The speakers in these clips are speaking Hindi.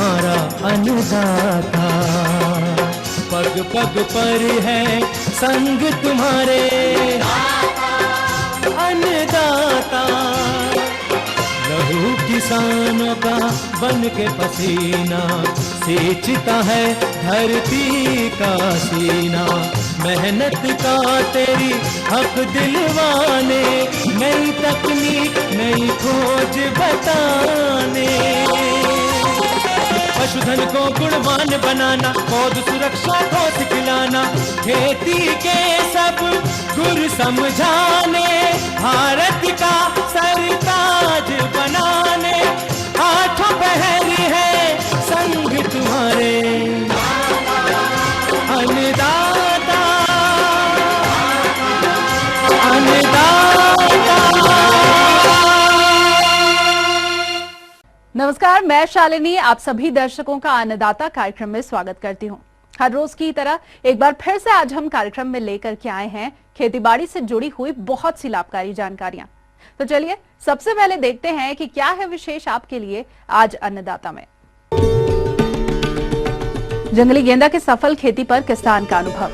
तुम्हारा अन्नदाता। पग पग पर है संग तुम्हारे अन्नदाता। लहू किसानों का बन के पसीना सींचता है धरती का सीना। मेहनत का तेरी हक दिलवाने, नई तकनीक नई खोज बताने। पशुधन को गुणवान बनाना, पौध सुरक्षा को सिखलाना, खेती के सब गुर समझाने, भारत का सरताज बनाने। आठों पहर है संग तुम्हारे अन्नदाता अन्नदाता। नमस्कार, मैं शालिनी आप सभी दर्शकों का अन्नदाता कार्यक्रम में स्वागत करती हूं। हर रोज की तरह एक बार फिर से आज हम कार्यक्रम में लेकर के आए हैं खेतीबाड़ी से जुड़ी हुई बहुत सी लाभकारी जानकारियां। तो चलिए सबसे पहले देखते हैं कि क्या है विशेष आपके लिए आज अन्नदाता में। जंगली गेंदा की सफल खेती पर किसान का अनुभव।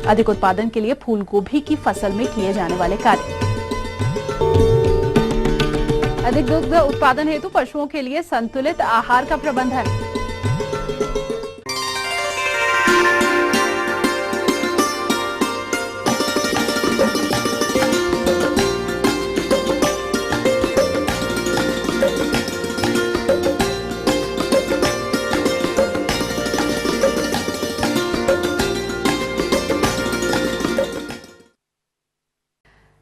अधिक उत्पादन के लिए फूल गोभी की फसल में किए जाने वाले कार्य। अधिक दुग्ध उत्पादन हेतु पशुओं के लिए संतुलित आहार का प्रबंधन।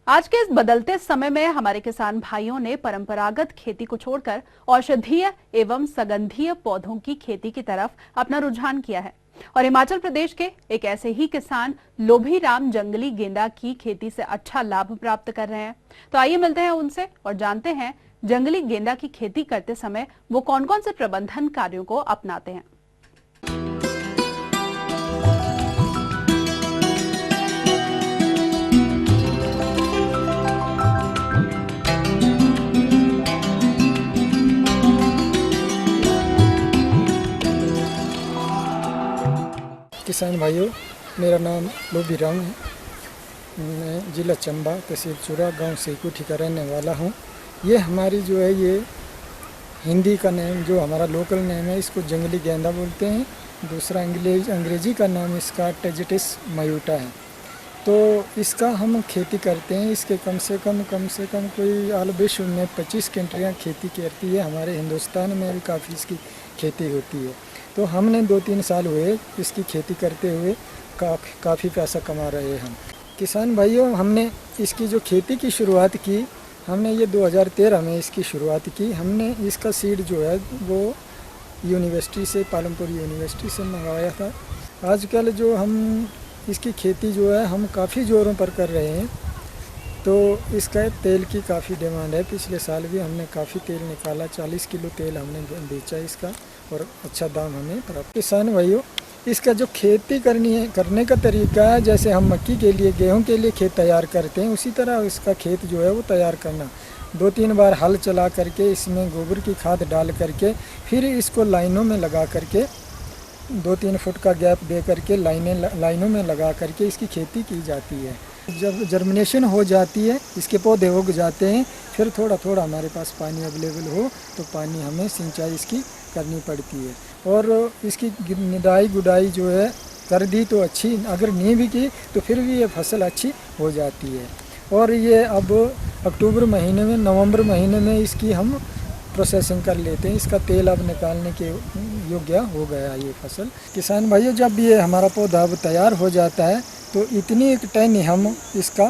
आज के इस बदलते समय में हमारे किसान भाइयों ने परंपरागत खेती को छोड़कर औषधीय एवं सगंधीय पौधों की खेती की तरफ अपना रुझान किया है और हिमाचल प्रदेश के एक ऐसे ही किसान लोभीराम जंगली गेंदा की खेती से अच्छा लाभ प्राप्त कर रहे हैं। तो आइए मिलते हैं उनसे और जानते हैं जंगली गेंदा की खेती करते समय वो कौन कौन से प्रबंधन कार्यों को अपनाते हैं। किसान भाइयों, मेरा नाम लोभीराम है। मैं जिला चंबा, तहसील चूरा, गांव सेकुठी का रहने वाला हूं। ये हमारी जो है ये हिंदी का नेम जो हमारा लोकल नेम है इसको जंगली गेंदा बोलते हैं। दूसरा अंग्रेजी का नाम इसका टेजिटिस मायूटा है। तो इसका हम खेती करते हैं। इसके कम से कम कोई आल विश्व में 25 कंट्रियाँ खेती करती है। हमारे हिंदुस्तान में भी काफ़ी इसकी खेती होती है। तो हमने 2-3 साल हुए इसकी खेती करते हुए काफ़ी पैसा कमा रहे हैं हम। किसान भाइयों, हमने इसकी जो खेती की शुरुआत की, हमने ये 2013 में इसकी शुरुआत की। हमने इसका सीड जो है वो यूनिवर्सिटी से, पालमपुर यूनिवर्सिटी से मंगवाया था। आजकल जो हम इसकी खेती जो है हम काफ़ी ज़ोरों पर कर रहे हैं। तो इसका तेल की काफ़ी डिमांड है। पिछले साल भी हमने काफ़ी तेल निकाला, 40 किलो तेल हमने बेचा इसका और अच्छा दाम हमें प्राप्त। किसान भाइयों, इसका जो खेती करने का तरीका है, जैसे हम मक्की के लिए, गेहूं के लिए खेत तैयार करते हैं, उसी तरह इसका खेत जो है वो तैयार करना। 2-3 बार हल चला करके इसमें गोबर की खाद डाल करके फिर इसको लाइनों में लगा करके 2-3 फुट का गैप दे करके लाइनों में लगा करके इसकी खेती की जाती है। जब जर्मिनेशन हो जाती है, इसके पौधे उग जाते हैं, फिर थोड़ा थोड़ा हमारे पास पानी अवेलेबल हो तो पानी हमें सिंचाई इसकी करनी पड़ती है। और इसकी निदाई गुडाई जो है कर दी तो अच्छी, अगर नहीं भी की तो फिर भी ये फसल अच्छी हो जाती है। और ये अब अक्टूबर महीने में, नवंबर महीने में इसकी हम प्रोसेसिंग कर लेते हैं। इसका तेल अब निकालने के योग्य हो गया ये फसल। किसान भाइयों, जब ये हमारा पौधा अब तैयार हो जाता है तो इतनी एक टहनी हम इसका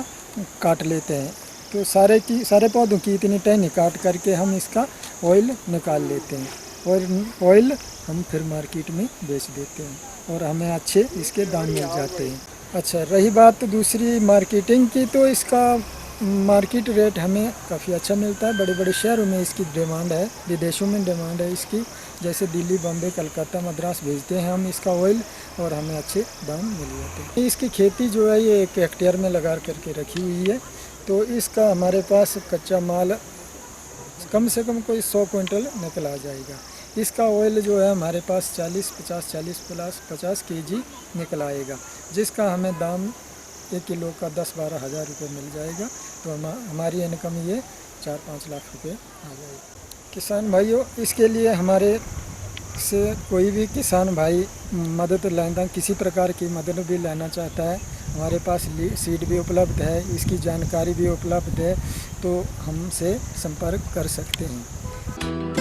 काट लेते हैं। तो सारे पौधों की इतनी टहनी काट करके हम इसका ऑयल निकाल लेते हैं और ऑयल हम फिर मार्केट में बेच देते हैं और हमें अच्छे इसके दाम मिल जाते हैं। अच्छा, रही बात दूसरी मार्केटिंग की, तो इसका मार्केट रेट हमें काफ़ी अच्छा मिलता है। बड़े बड़े शहरों में इसकी डिमांड है, विदेशों में डिमांड है इसकी, जैसे दिल्ली, बम्बई, कलकत्ता, मद्रास भेजते हैं हम इसका ऑयल और हमें अच्छे दाम मिल जाते हैं। इसकी खेती जो है ये 1 हेक्टेयर में लगा करके रखी हुई है। तो इसका हमारे पास कच्चा माल कम से कम कोई 100 क्विंटल निकल आ जाएगा। इसका ऑयल जो है हमारे पास 40 प्लस 50 केजी निकल आएगा, जिसका हमें दाम 1 किलो का 10-12 हज़ार रुपये मिल जाएगा। तो हमारी इनकम ये 4-5 लाख रुपये आ जाएगी। किसान भाइयों, इसके लिए हमारे से कोई भी किसान भाई मदद लेना, किसी प्रकार की मदद भी लेना चाहता है, हमारे पास सीड भी उपलब्ध है, इसकी जानकारी भी उपलब्ध है, तो हमसे संपर्क कर सकते हैं।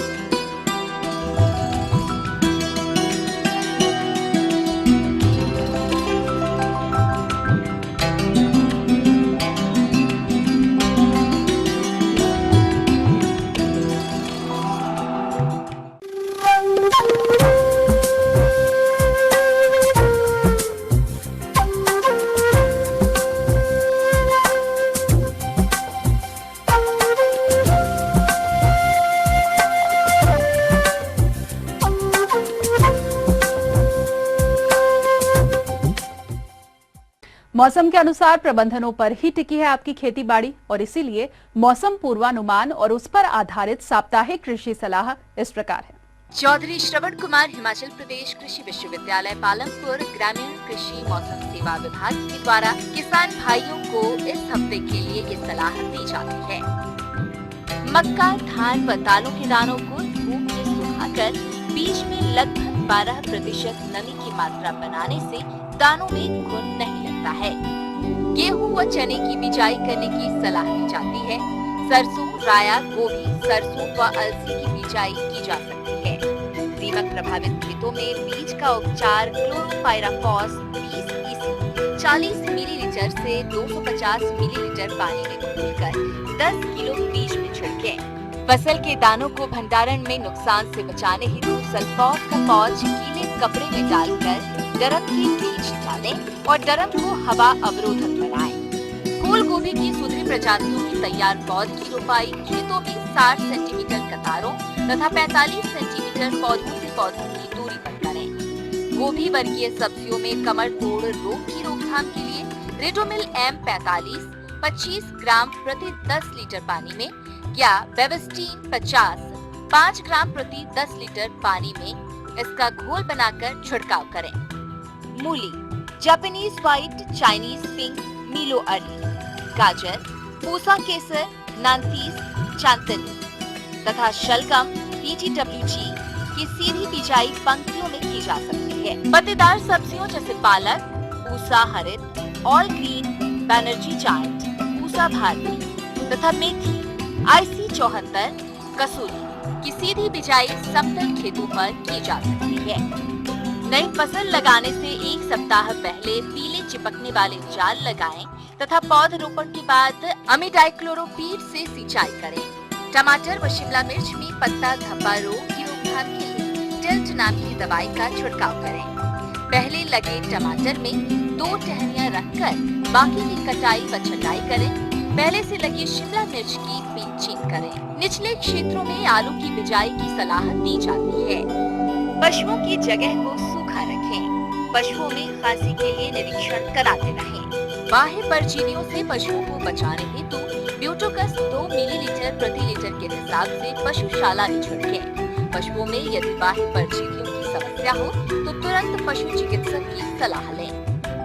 मौसम के अनुसार प्रबंधनों पर ही टिकी है आपकी खेती बाड़ी, और इसीलिए मौसम पूर्वानुमान और उस पर आधारित साप्ताहिक कृषि सलाह इस प्रकार है। चौधरी श्रवण कुमार, हिमाचल प्रदेश कृषि विश्वविद्यालय पालमपुर, ग्रामीण कृषि मौसम सेवा विभाग के द्वारा किसान भाइयों को इस हफ्ते के लिए ये सलाह दी जाती है। मक्का, धान व दालों के दानों को धूप में सुखाकर बीज में लगभग 12% नमी की मात्रा बनाने से दानों में घुन नहीं लगता है। गेहूं व चने की बिजाई करने की सलाह दी जाती है। सरसों, राया, गोभी, सरसों व अलसी की बिजाई की जा सकती है। दीमक प्रभावित खेतों में बीज का उपचार क्लोरोपाइराफॉस 20 EC 40 मिलीलीटर से 250 मिलीलीटर पानी में घोलकर 10 किलो बीज में छिड़कें। फसल के दानों को भंडारण में नुकसान से बचाने हेतु सल्फोर का पाउच गीले कपड़े में डालकर डरम के बीच डालें और डरम को हवा अवरोधक बनाएं। फूल गोभी की सुधरी प्रजातियों की तैयार पौध की रोपाई खेतों में 60 सेंटीमीटर कतारों तथा 45 सेंटीमीटर पौधों से पौधों की दूरी पर करें। गोभी वर्गीय सब्जियों में कमर तोड़ रोग की रोकथाम के लिए रेडोमिल M45 25 ग्राम प्रति 10 लीटर पानी में या बेविस्टीन 50 5 ग्राम प्रति 10 लीटर पानी में इसका घोल बनाकर छिड़काव करें। मूली, जापानीज व्हाइट, चाइनीज पिंक, मीलो अर्ली, गाजर, पूसा केसर, नांतीस, चांदनी तथा शलगम PTWG की सीधी बिजाई पंक्तियों में की जा सकती है। पत्तेदार सब्जियों जैसे पालक, Pusa Harit, all green, Banerjee giant, Pusa Bharati तथा मेथी IC 74, कसूरी की सीधी बिजाई समतल खेतों पर की जा सकती है। नई फसल लगाने से 1 सप्ताह पहले पीले चिपकने वाले जाल लगाएं तथा पौधरोपण के बाद अमीडाइक्लोरोपीड से सिंचाई करें। टमाटर व शिमला मिर्च में पत्ता धब्बा रोग की रोकथाम के लिए टिल्ट नाम की दवाई का छिड़काव करें। पहले लगे टमाटर में 2 टहनियां रखकर बाकी की कटाई व छटाई करें। पहले से लगी शिमला मिर्च की पिंचिंग करें। निचले क्षेत्रों में आलू की बिजाई की सलाह दी जाती है। पशुओं की जगह को सूखा रखें। पशुओं में खांसी के लिए निरीक्षण कराते रहें। बाह्य परजीवियों से पशुओं को बचाने हेतु ब्यूटोकस 2 मिलीलीटर प्रति लीटर के हिसाब से पशुशाला में छिड़कें। पशुओं में यदि बाह्य परजीवियों की समस्या हो तो तुरंत पशु चिकित्सक की सलाह लें।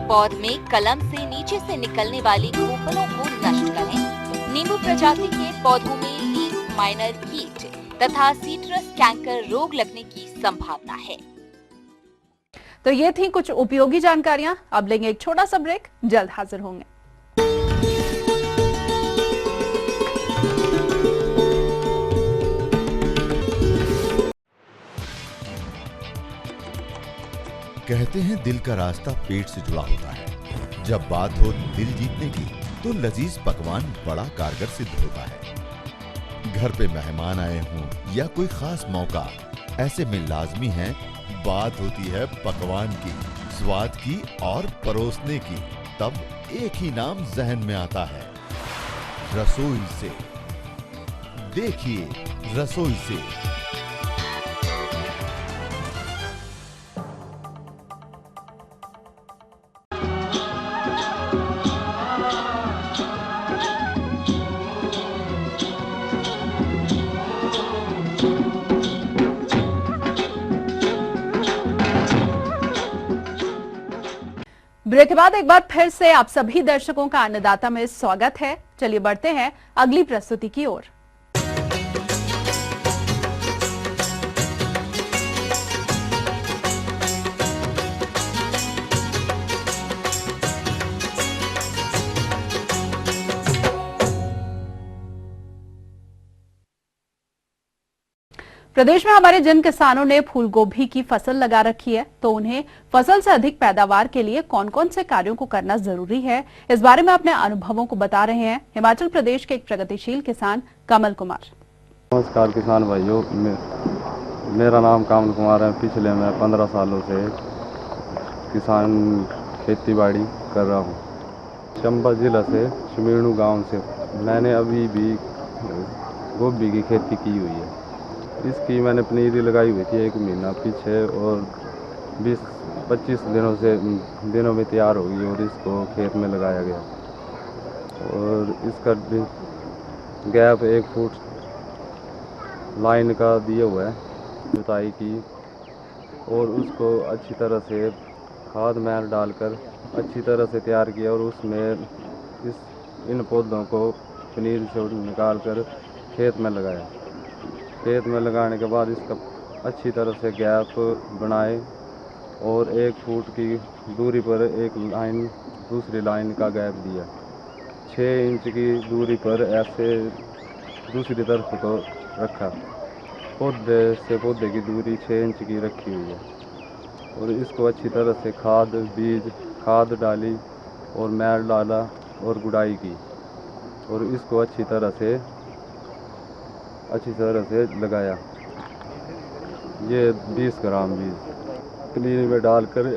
पौध में कलम से नीचे से निकलने वाली खोपलों को नष्ट करें। नींबू प्रजाति के पौधों में लीफ माइनर कीट तथा सीट्रस कैंकर रोग लगने की संभावना है। तो ये थी कुछ उपयोगी जानकारियां। अब लेंगे एक छोटा सा ब्रेक, जल्द हाजिर होंगे। कहते हैं दिल का रास्ता पेट से जुड़ा होता है। जब बात हो दिल जीतने की तो लजीज पकवान बड़ा कारगर सिद्ध होता है। घर पे मेहमान आए हों या कोई खास मौका, ऐसे में लाजमी है बात होती है पकवान की, स्वाद की और परोसने की। तब एक ही नाम जहन में आता है, रसोई से। देखिए रसोई से। ब्रेक के बाद एक बार फिर से आप सभी दर्शकों का अन्नदाता में स्वागत है। चलिए बढ़ते हैं अगली प्रस्तुति की ओर। प्रदेश में हमारे जिन किसानों ने फूल गोभी की फसल लगा रखी है, तो उन्हें फसल से अधिक पैदावार के लिए कौन कौन से कार्यों को करना जरूरी है, इस बारे में अपने अनुभवों को बता रहे हैं हिमाचल प्रदेश के एक प्रगतिशील किसान कमल कुमार। नमस्कार किसान भाइयों, मेरा नाम कमल कुमार है। पिछले मैं 15 सालों से किसान खेती बाड़ी कर रहा हूँ। चंबा जिला से शमीणु गांव से मैंने अभी भी गोभी की खेती की हुई है। इसकी मैंने पनीरी लगाई हुई थी 1 महीना पीछे और 20-25 दिनों में तैयार होगी और इसको खेत में लगाया गया। और इसका गैप 1 फुट लाइन का दिया हुआ है जुताई की, और उसको अच्छी तरह से खाद मैल डालकर अच्छी तरह से तैयार किया और उसमें इन पौधों को पनीर से निकाल कर खेत में लगाया। खेत में लगाने के बाद इसका अच्छी तरह से गैप बनाए और 1 फुट की दूरी पर एक लाइन दूसरी लाइन का गैप दिया। 6 इंच की दूरी पर ऐसे दूसरी तरफ को रखा। पौधे से पौधे की दूरी 6 इंच की रखी हुई है और इसको अच्छी तरह से खाद डाली और मैल डाला और गुड़ाई की और इसको अच्छी तरह से लगाया। ये 20 ग्राम बीज पनीर में डालकर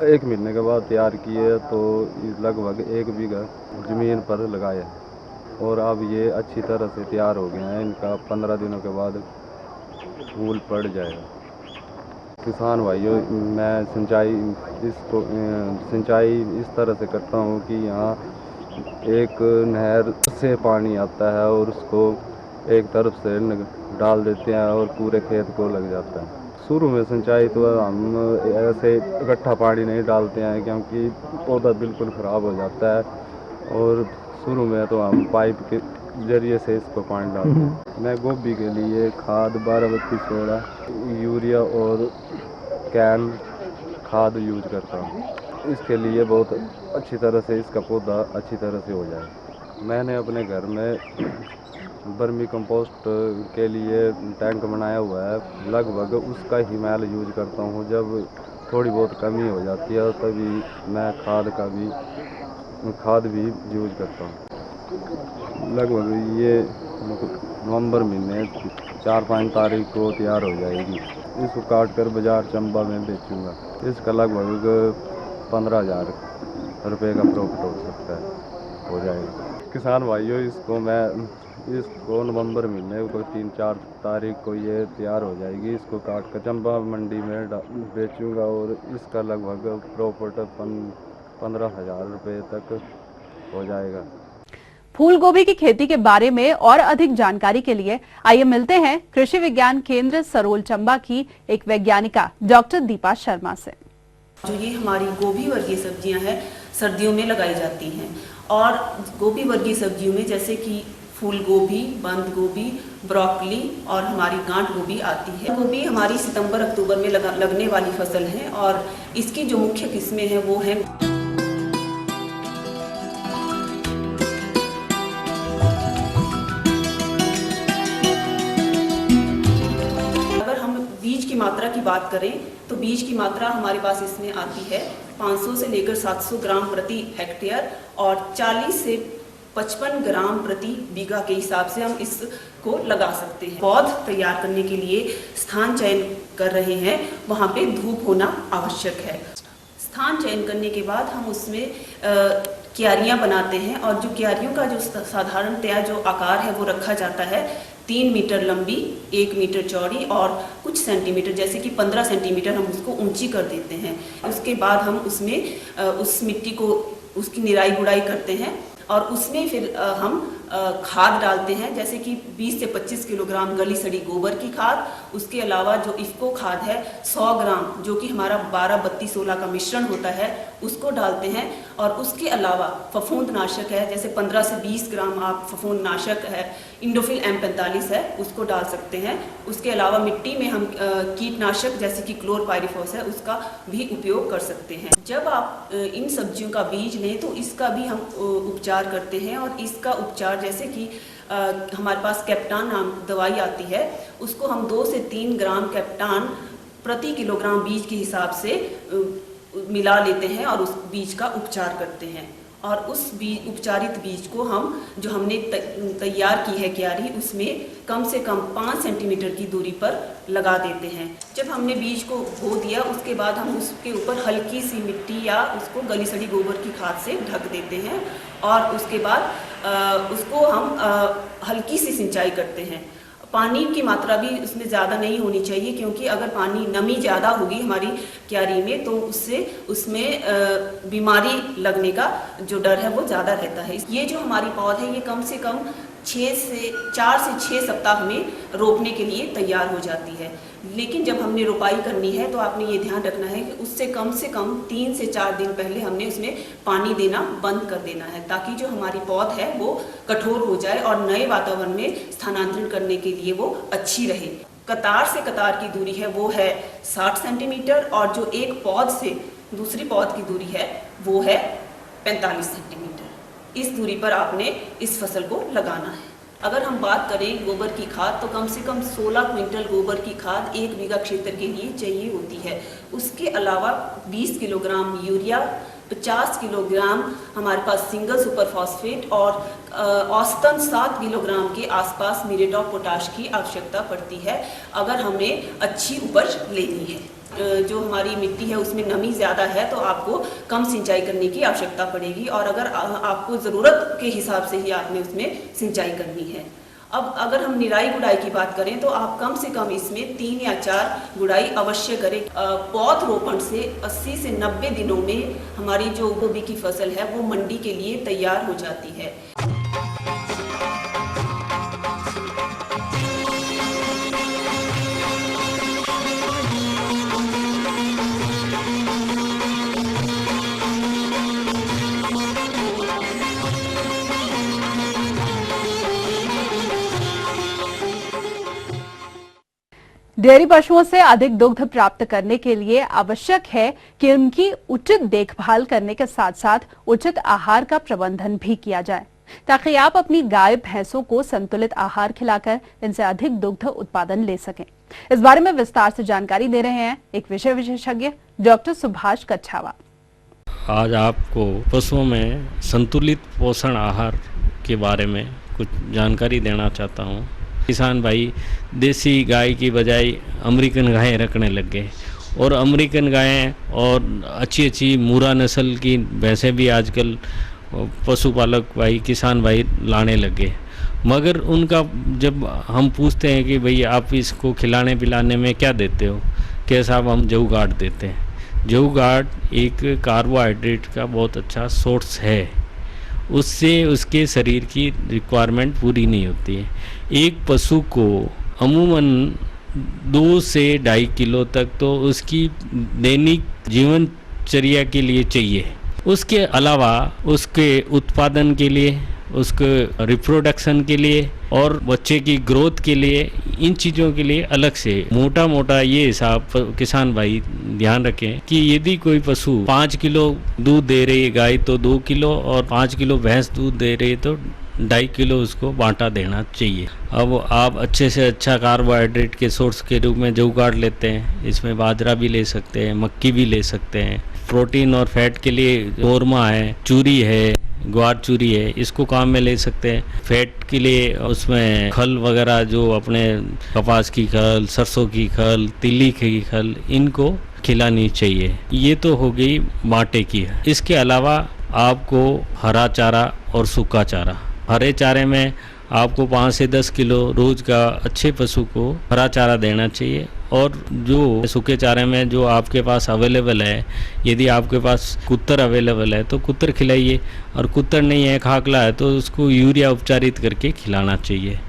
1 महीने के बाद तैयार किए, तो लगभग 1 बीघा ज़मीन पर लगाया और अब ये अच्छी तरह से तैयार हो गए हैं। इनका 15 दिनों के बाद फूल पड़ जाएगा। किसान भाइयों, मैं सिंचाई इस तरह से करता हूँ कि यहाँ एक नहर से पानी आता है और उसको एक तरफ से डाल देते हैं और पूरे खेत को लग जाता है। शुरू में सिंचाई तो हम ऐसे इकट्ठा पानी नहीं डालते हैं क्योंकि पौधा बिल्कुल ख़राब हो जाता है, और शुरू में तो हम पाइप के जरिए से इसको पानी डालते हैं। मैं गोभी के लिए खाद 12-32 सोडा, यूरिया और कैन खाद यूज करता हूँ। इसके लिए बहुत अच्छी तरह से इसका पौधा अच्छी तरह से हो जाए। मैंने अपने घर में वर्मी कंपोस्ट के लिए टैंक बनाया हुआ है। लगभग उसका ही मैल यूज करता हूँ। जब थोड़ी बहुत कमी हो जाती है तभी मैं खाद भी यूज करता हूँ। लगभग ये नवंबर महीने 4-5 तारीख को तैयार हो जाएगी। इसको काट कर बाज़ार चंबा में बेचूँगा। इसका लगभग 15,000 रुपये का प्रॉफिट हो सकता है, हो जाएगा। किसान भाइयों, इसको नवंबर महीने को 3-4 तारीख को ये तैयार हो जाएगी। इसको काट कर चंबा मंडी में बेचूँगा और इसका लगभग प्रॉफिट 15,000 रुपये तक हो जाएगा। फूल गोभी की खेती के बारे में और अधिक जानकारी के लिए आइए मिलते हैं कृषि विज्ञान केंद्र सरोल चंबा की एक वैज्ञानिका डॉक्टर दीपा शर्मा से। जो ये हमारी गोभी वर्गीय सब्जियां हैं, सर्दियों में लगाई जाती हैं, और गोभी वर्गीय सब्जियों में जैसे कि फूल गोभी, बंद गोभी, ब्रोकली और हमारी गांठ गोभी आती है। गोभी हमारी सितंबर-अक्टूबर में लगने वाली फसल है और इसकी जो मुख्य किस्में हैं वो हैं मात्रा की बात करें तो बीज की मात्रा हमारे पास इसमें आती है 500 से लेकर 700 ग्राम प्रति हेक्टेयर और 40 से 55 ग्राम प्रति बीघा के हिसाब से हम इसको लगा सकते हैं। पौध तैयार करने के लिए स्थान चयन कर रहे हैं, वहाँ पे धूप होना आवश्यक है। स्थान चयन करने के बाद हम उसमें क्यारियाँ बनाते हैं और जो क्यारियों का जो साधारणतया जो आकार है वो रखा जाता है 3 मीटर लंबी, 1 मीटर चौड़ी और कुछ सेंटीमीटर जैसे कि 15 सेंटीमीटर हम उसको ऊंची कर देते हैं। उसके बाद हम उसमें उस मिट्टी को उसकी निराई गुड़ाई करते हैं और उसमें फिर हम खाद डालते हैं, जैसे कि 20 से 25 किलोग्राम गली सड़ी गोबर की खाद। उसके अलावा जो इफ्को खाद है 100 ग्राम, जो कि हमारा 12-32-16 का मिश्रण होता है, उसको डालते हैं। और उसके अलावा फफूंदनाशक है, जैसे 15 से 20 ग्राम आप फफूंदनाशक है, इंडोफिल M45 है, उसको डाल सकते हैं। उसके अलावा मिट्टी में हम कीटनाशक जैसे कि क्लोरपाइरिफॉस है, उसका भी उपयोग कर सकते हैं। जब आप इन सब्जियों का बीज लें तो इसका भी हम उपचार करते हैं। और इसका उपचार जैसे कि हमारे पास कैप्टान नाम दवाई आती है, उसको हम 2 से 3 ग्राम कैप्टान प्रति किलोग्राम बीज के हिसाब से मिला लेते हैं और उस बीज का उपचार करते हैं। और उस उपचारित बीज को हम जो हमने तैयार की है क्यारी, उसमें कम से कम 5 सेंटीमीटर की दूरी पर लगा देते हैं। जब हमने बीज को बो दिया, उसके बाद हम उसके ऊपर हल्की सी मिट्टी या उसको गली सड़ी गोबर की खाद से ढक देते हैं। और उसके बाद उसको हम हल्की सी सिंचाई करते हैं। पानी की मात्रा भी उसमें ज़्यादा नहीं होनी चाहिए, क्योंकि अगर पानी नमी ज़्यादा होगी हमारी क्यारी में तो उससे उसमें बीमारी लगने का जो डर है वो ज़्यादा रहता है। ये जो हमारी पौध है ये कम से कम 4 से 6 सप्ताह में रोपने के लिए तैयार हो जाती है। लेकिन जब हमने रोपाई करनी है तो आपने ये ध्यान रखना है कि उससे कम 3 से 4 दिन पहले हमने उसमें पानी देना बंद कर देना है, ताकि जो हमारी पौध है वो कठोर हो जाए और नए वातावरण में स्थानांतरण करने के लिए वो अच्छी रहे। कतार से कतार की दूरी है वो है 60 सेंटीमीटर, और जो एक पौध से दूसरी पौध की दूरी है वो है 45 सेंटीमीटर। इस दूरी पर आपने इस फसल को लगाना है। अगर हम बात करें गोबर की खाद, तो कम से कम 16 क्विंटल गोबर की खाद 1 बीघा क्षेत्र के लिए चाहिए होती है। उसके अलावा 20 किलोग्राम यूरिया, 50 किलोग्राम हमारे पास सिंगल सुपर फॉस्फेट और औसतन 7 किलोग्राम के आसपास म्यूरेट ऑफ पोटाश की आवश्यकता पड़ती है अगर हमें अच्छी उपज लेनी है। जो हमारी मिट्टी है उसमें नमी ज़्यादा है तो आपको कम सिंचाई करने की आवश्यकता पड़ेगी, और अगर आपको ज़रूरत के हिसाब से ही आपने उसमें सिंचाई करनी है। अब अगर हम निराई गुड़ाई की बात करें तो आप कम से कम इसमें 3 या 4 गुड़ाई अवश्य करें। पौध रोपण से 80 से 90 दिनों में हमारी जो गोभी की फसल है वो मंडी के लिए तैयार हो जाती है। डेयरी पशुओं से अधिक दुग्ध प्राप्त करने के लिए आवश्यक है कि उनकी उचित देखभाल करने के साथ साथ उचित आहार का प्रबंधन भी किया जाए, ताकि आप अपनी गाय भैंसों को संतुलित आहार खिलाकर इनसे अधिक दुग्ध उत्पादन ले सकें। इस बारे में विस्तार से जानकारी दे रहे हैं एक विषय विशेषज्ञ डॉक्टर सुभाष कच्छावा। आज आपको पशुओं में संतुलित पोषण आहार के बारे में कुछ जानकारी देना चाहता हूँ। किसान भाई देसी गाय की बजाय अमेरिकन गायें रखने लग गए, और अमेरिकन गायें और अच्छी मुर्रा नस्ल की भैंसें भी आजकल पशुपालक भाई किसान भाई लाने लग गए। मगर उनका जब हम पूछते हैं कि भाई आप इसको खिलाने पिलाने में क्या देते हो, कि साहब हम जऊ गाट देते हैं। जऊ गाट एक कार्बोहाइड्रेट का बहुत अच्छा सोर्स है, उससे उसके शरीर की रिक्वायरमेंट पूरी नहीं होती है। एक पशु को अमूमन 2 से 2.5 किलो तक तो उसकी दैनिक जीवनचर्या के लिए चाहिए। उसके अलावा उसके उत्पादन के लिए, उसके रिप्रोडक्शन के लिए और बच्चे की ग्रोथ के लिए, इन चीज़ों के लिए अलग से मोटा ये हिसाब किसान भाई ध्यान रखें कि यदि कोई पशु 5 किलो दूध दे रही है गाय तो 2 किलो, और 5 किलो भैंस दूध दे रही है तो 2.5 किलो उसको बांटा देना चाहिए। अब आप अच्छे से अच्छा कार्बोहाइड्रेट के सोर्स के रूप में जऊ गाट लेते हैं, इसमें बाजरा भी ले सकते हैं, मक्की भी ले सकते हैं। प्रोटीन और फैट के लिए कोरमा है, चूरी है, ग्वार चूरी है, इसको काम में ले सकते हैं। फैट के लिए उसमें खल वगैरह जो अपने कपास की खल, सरसों की खल, तिल्ली की खल, इनको खिलानी चाहिए। ये तो हो गई बांटे की। इसके अलावा आपको हरा चारा और सूखा चारा, हरे चारे में आपको 5 से 10 किलो रोज का अच्छे पशु को हरा चारा देना चाहिए, और जो सूखे चारे में जो आपके पास अवेलेबल है, यदि आपके पास कुत्तर अवेलेबल है तो कुत्तर खिलाइए, और कुत्तर नहीं है, खाकला है, तो उसको यूरिया उपचारित करके खिलाना चाहिए।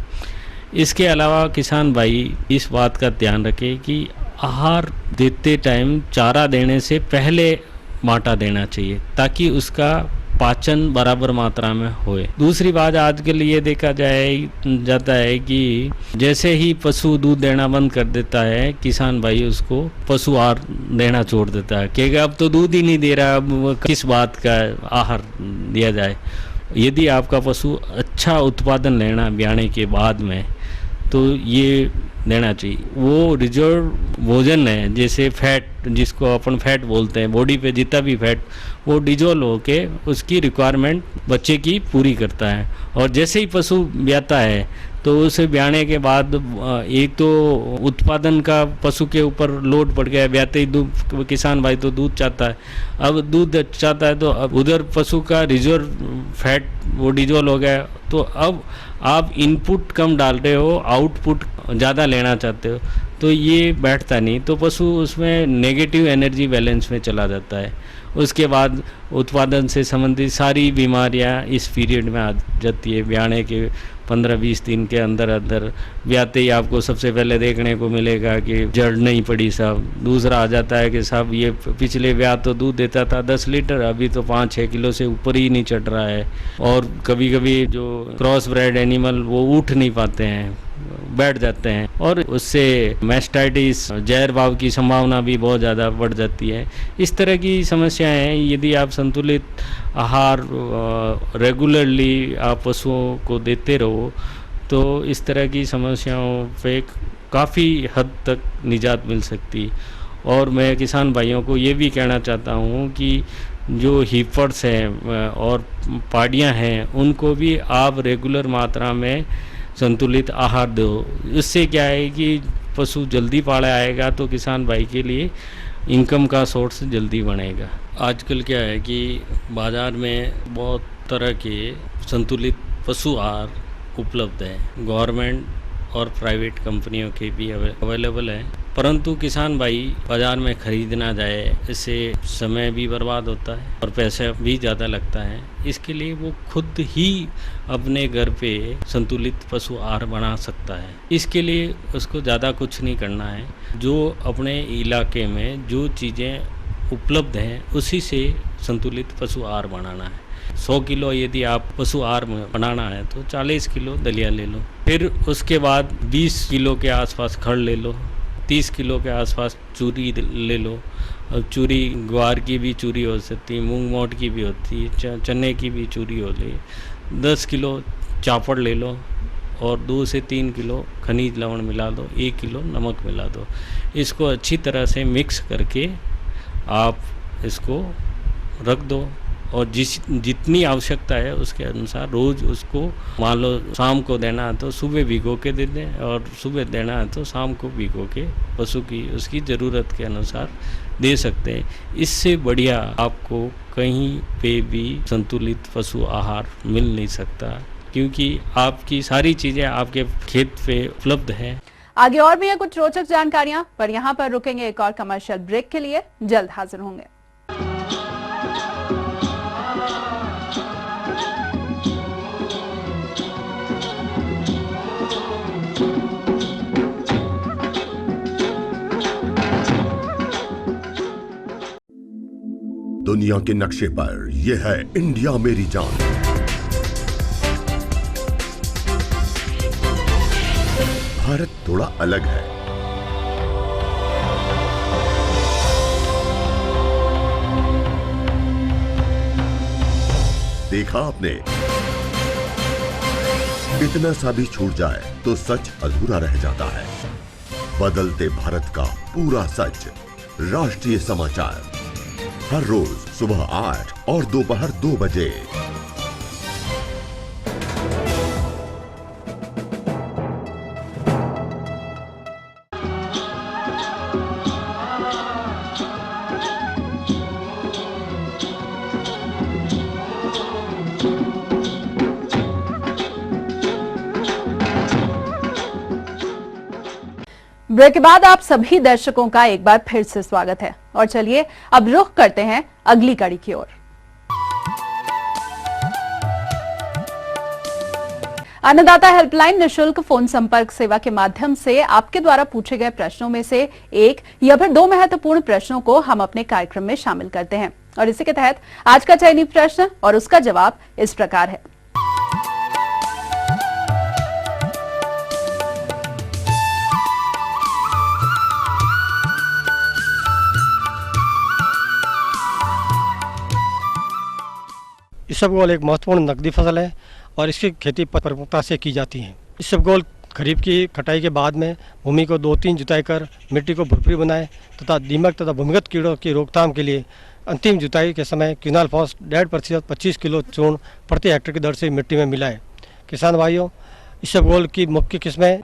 इसके अलावा किसान भाई इस बात का ध्यान रखें कि आहार देते टाइम चारा देने से पहले माटा देना चाहिए, ताकि उसका पाचन बराबर मात्रा में होए। दूसरी बात, आजकल ये देखा जाता है कि जैसे ही पशु दूध देना बंद कर देता है, किसान भाई उसको पशु आहार देना छोड़ देता है, कि अब तो दूध ही नहीं दे रहा, अब किस बात का आहार दिया जाए। यदि आपका पशु अच्छा उत्पादन लेना ब्याने के बाद में, तो ये देना चाहिए। वो रिजर्व भोजन है, जैसे फैट, जिसको अपन फैट बोलते हैं, बॉडी पे जितना भी फैट वो डिजोल्व होके उसकी रिक्वायरमेंट बच्चे की पूरी करता है। और जैसे ही पशु ब्याता है तो उसे ब्याने के बाद एक तो उत्पादन का पशु के ऊपर लोड पड़ गया, ब्याते ही दूध, किसान भाई तो दूध चाहता है, अब दूध चाहता है तो अब उधर पशु का रिजर्व फैट वो डिजोल्व हो गया, तो अब आप इनपुट कम डाल रहे हो, आउटपुट ज़्यादा लेना चाहते हो, तो ये बैठता नहीं, तो पशु उसमें नेगेटिव एनर्जी बैलेंस में चला जाता है। उसके बाद उत्पादन से संबंधित सारी बीमारियां इस पीरियड में आ जाती है। ब्याने के 15-20 दिन के अंदर अंदर ब्याते ही आपको सबसे पहले देखने को मिलेगा कि जड़ नहीं पड़ी साहब। दूसरा आ जाता है कि साहब ये पिछले ब्याह तो दूध देता था 10 लीटर, अभी तो 5-6 किलो से ऊपर ही नहीं चढ़ रहा है। और कभी कभी जो क्रॉस ब्रेड एनिमल वो उठ नहीं पाते हैं, बैठ जाते हैं, और उससे मैस्टाइटिस, जहर भाव की संभावना भी बहुत ज़्यादा बढ़ जाती है। इस तरह की समस्याएं हैं। यदि आप संतुलित आहार रेगुलरली आप पशुओं को देते रहो तो इस तरह की समस्याओं पे काफ़ी हद तक निजात मिल सकती। और मैं किसान भाइयों को ये भी कहना चाहता हूँ कि जो हीफर्ड्स हैं और पाड़ियाँ हैं, उनको भी आप रेगुलर मात्रा में संतुलित आहार दो। इससे क्या है कि पशु जल्दी पाला आएगा तो किसान भाई के लिए इनकम का सोर्स जल्दी बनेगा। आजकल क्या है कि बाज़ार में बहुत तरह के संतुलित पशु आहार उपलब्ध है, गवर्नमेंट और प्राइवेट कंपनियों के भी अवेलेबल है, परंतु किसान भाई बाज़ार में ख़रीद ना जाए, इससे समय भी बर्बाद होता है और पैसा भी ज़्यादा लगता है। इसके लिए वो खुद ही अपने घर पे संतुलित पशु आहार बना सकता है। इसके लिए उसको ज़्यादा कुछ नहीं करना है, जो अपने इलाके में जो चीज़ें उपलब्ध हैं उसी से संतुलित पशु आहार बनाना है। 100 किलो यदि आप पशु आहार बनाना है तो 40 किलो दलिया ले लो, फिर उसके बाद 20 किलो के आसपास खड़ ले लो, 30 किलो के आसपास चूरी ले लो। अब चूरी ग्वार की भी चूरी हो सकती है, मूंग मोट की भी होती है, चने की भी चूरी हो ली। 10 किलो चापड़ ले लो और 2 से 3 किलो खनिज लवण मिला दो, 1 किलो नमक मिला दो। इसको अच्छी तरह से मिक्स करके आप इसको रख दो और जितनी आवश्यकता है उसके अनुसार रोज़ उसको, मान लो शाम को देना है तो सुबह भिगो के दे दें और सुबह देना है तो शाम को भिगो के पशु की उसकी ज़रूरत के अनुसार दे सकते हैं। इससे बढ़िया आपको कहीं पे भी संतुलित पशु आहार मिल नहीं सकता, क्योंकि आपकी सारी चीज़ें आपके खेत पे उपलब्ध हैं। आगे और भी है कुछ रोचक जानकारियां, पर यहाँ पर रुकेंगे एक और कमर्शियल ब्रेक के लिए। जल्द हाजिर होंगे। दुनिया के नक्शे पर यह है इंडिया मेरी जान। भारत थोड़ा अलग है। देखा आपने, इतना सा भी छूट जाए तो सच अधूरा रह जाता है। बदलते भारत का पूरा सच। राष्ट्रीय समाचार हर रोज सुबह 8 और दोपहर 2 बजे। ब्रेक के बाद आप सभी दर्शकों का एक बार फिर से स्वागत है और चलिए अब रुख करते हैं अगली कड़ी की ओर। अन्नदाता हेल्पलाइन निशुल्क फोन संपर्क सेवा के माध्यम से आपके द्वारा पूछे गए प्रश्नों में से एक या फिर दो महत्वपूर्ण प्रश्नों को हम अपने कार्यक्रम में शामिल करते हैं और इसी के तहत आज का चयनित प्रश्न और उसका जवाब इस प्रकार है। इसबगोल एक महत्वपूर्ण नकदी फसल है और इसकी खेती प्रमुखता से की जाती है। इसबगोल खरीफ की कटाई के बाद में भूमि को 2-3 जुताई कर मिट्टी को भुरभुरी बनाए तथा दीमक तथा भूमिगत कीड़ों की रोकथाम के लिए अंतिम जुताई के समय क्विनाल फॉस 1.5% 25 किलो चूर्ण प्रति हेक्टेयर की दर से मिट्टी में मिलाए। किसान भाइयों, इसबगोल की मुख्य किस्में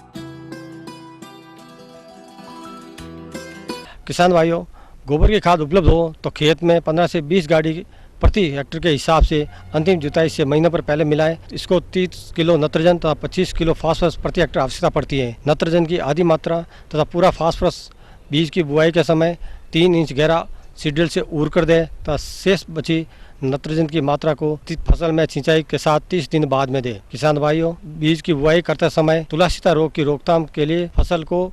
गोबर की खाद उपलब्ध हो तो खेत में 15 से 20 गाड़ी प्रति हेक्टेयर के हिसाब से अंतिम जुताई से महीने पर पहले मिलाएं। इसको 30 किलो नत्रजन तथा 25 किलो फास्फोरस प्रति हेक्टेयर आवश्यकता पड़ती है। नत्रजन की आधी मात्रा तथा पूरा फास्फोरस बीज की बुआई के समय 3 इंच गहरा सीडल से ऊर कर दे तथा शेष बची नत्रजन की मात्रा को फसल में सिंचाई के साथ 30 दिन बाद में दे। किसान भाइयों, बीज की बुआई करते समय तुलासिता रोग की रोकथाम के लिए फसल को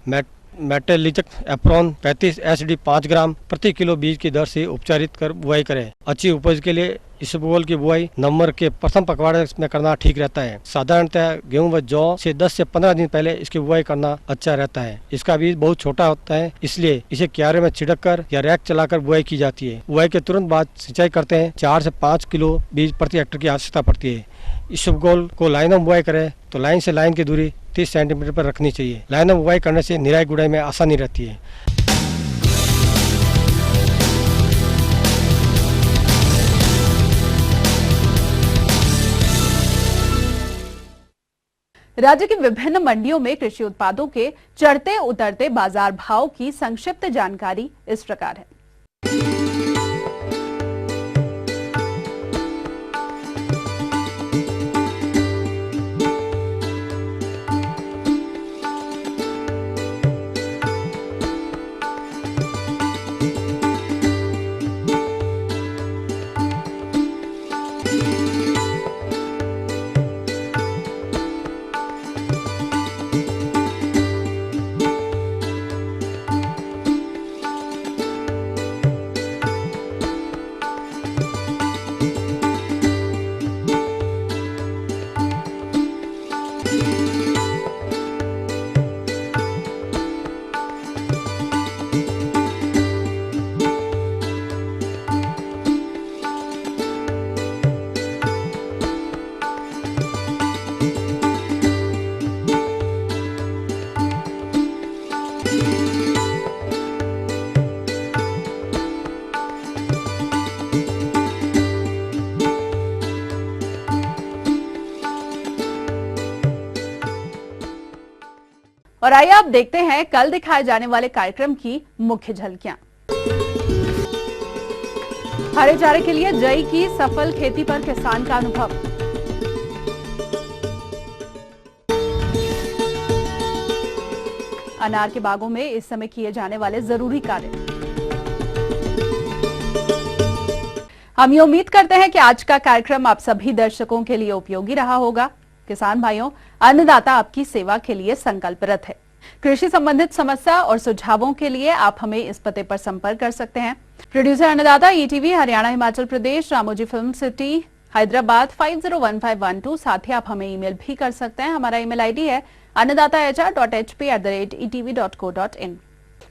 मेटालिजक एप्रोन 35 एसडी 5 ग्राम प्रति किलो बीज की दर से उपचारित कर बुआई करें। अच्छी उपज के लिए इसबगोल की बुआई नवंबर के प्रथम पखवाड़े में करना ठीक रहता है। साधारणतः गेहूं व जौ से 10 से 15 दिन पहले इसकी बुआई करना अच्छा रहता है। इसका बीज बहुत छोटा होता है, इसलिए इसे क्यारे में छिड़क कर या रैक चलाकर बुआई की जाती है। बुआई के तुरंत बाद सिंचाई करते हैं। 4 से 5 किलो बीज प्रति हेक्टेयर की आवश्यकता पड़ती है। इसबगोल को लाइन में बुआई करें तो लाइन से लाइन की दूरी 30 सेंटीमीटर पर रखनी चाहिए। लाइन में बुआई करने से निराई गुड़ाई में आसानी रहती है। राज्य की विभिन्न मंडियों में कृषि उत्पादों के चढ़ते उतरते बाजार भाव की संक्षिप्त जानकारी इस प्रकार है। और आइए आप देखते हैं कल दिखाए जाने वाले कार्यक्रम की मुख्य झलकियां। हरे चारे के लिए जई की सफल खेती पर किसान का अनुभव। अनार के बागों में इस समय किए जाने वाले जरूरी कार्य। हम ये उम्मीद करते हैं कि आज का कार्यक्रम आप सभी दर्शकों के लिए उपयोगी रहा होगा। किसान भाइयों, अन्नदाता आपकी सेवा के लिए संकल्परत है। कृषि संबंधित समस्या और सुझावों के लिए आप हमें इस पते पर संपर्क कर सकते हैं। प्रोड्यूसर अन्नदाता, ETV, Haryana, Himachal Pradesh, Ramoji film city, Hyderabad 501512। साथ ही आप हमें ईमेल भी कर सकते हैं। हमारा ईमेल आईडी है annadatar.hp@etv.co.in।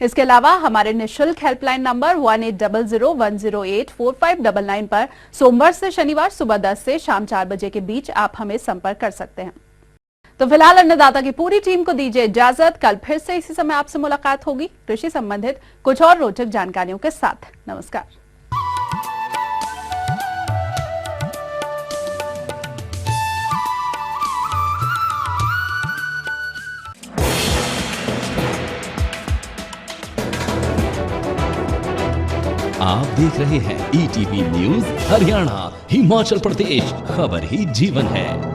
इसके अलावा हमारे निःशुल्क हेल्पलाइन नंबर 180010084599 पर सोमवार से शनिवार सुबह 10 से शाम 4 बजे के बीच आप हमें संपर्क कर सकते हैं। तो फिलहाल अन्नदाता की पूरी टीम को दीजिए इजाजत। कल फिर से इसी समय आपसे मुलाकात होगी कृषि संबंधित कुछ और रोचक जानकारियों के साथ। नमस्कार। आप देख रहे हैं ईटीवी न्यूज़ हरियाणा, हिमाचल प्रदेश, खबर ही जीवन है।